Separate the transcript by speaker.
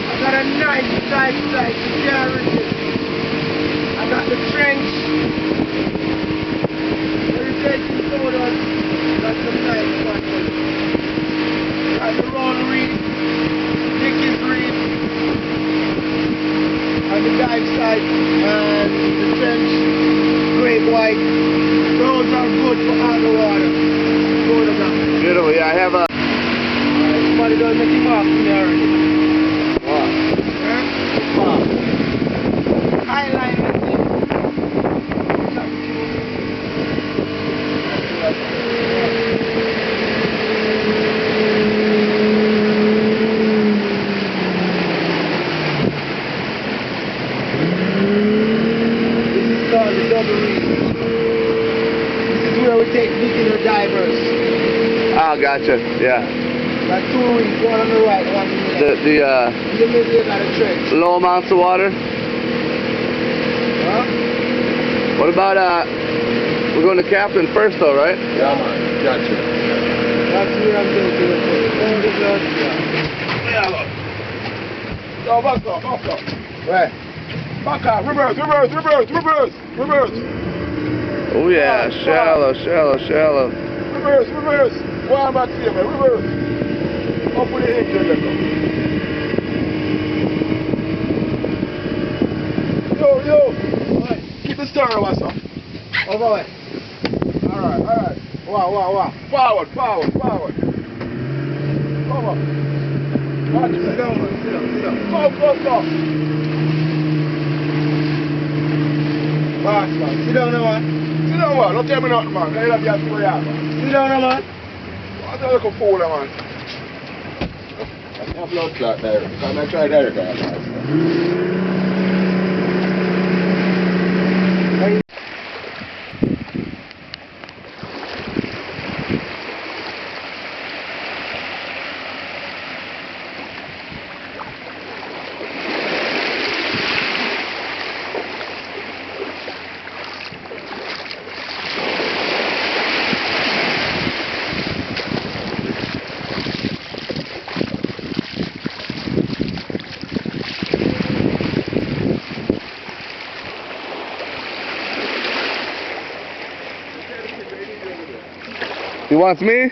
Speaker 1: I got a nice side security. I got the trench. Where you taking photos? That's some nice photos. Got the round reef, Dickies reef, on the dive site, and the trench, great white. Those are good for underwater. Good enough.
Speaker 2: Beautiful. Yeah, I have a.
Speaker 1: Somebody done make him off in there already.
Speaker 2: Wow. Wow.
Speaker 1: Highline the thing. This is called the double reef. This is where we take beginner divers.
Speaker 2: Ah, gotcha. Yeah.
Speaker 1: Got two reefs, one on the right, one on the left.
Speaker 2: The
Speaker 1: In the middle you got a trench.
Speaker 2: low amounts of water.
Speaker 1: Huh?
Speaker 2: What about we're going to Kathryn first though, right?
Speaker 3: Yeah, man. Gotcha.
Speaker 1: That's where I'm going to go.
Speaker 3: Yeah, look. Yo, back up.
Speaker 1: Where?
Speaker 3: Back up. Reverse.
Speaker 2: Oh yeah, shallow.
Speaker 3: Reverse. One back here, man. Reverse. Up with the engine, let go. Yo. Right. Keep the steering what's up.
Speaker 1: Over way.
Speaker 3: Alright. Wow. Forward. Over. Watch it.
Speaker 1: Sit down, man. Sit down.
Speaker 3: Go. Fast, man.
Speaker 1: Sit down now, man.
Speaker 3: Sit down, man. Don't tell me nothing, man. I have to be out, man.
Speaker 1: Sit down now, man.
Speaker 3: What's that little fool, man? That's not blood clot there. Because I tried there, guys.
Speaker 2: You want me?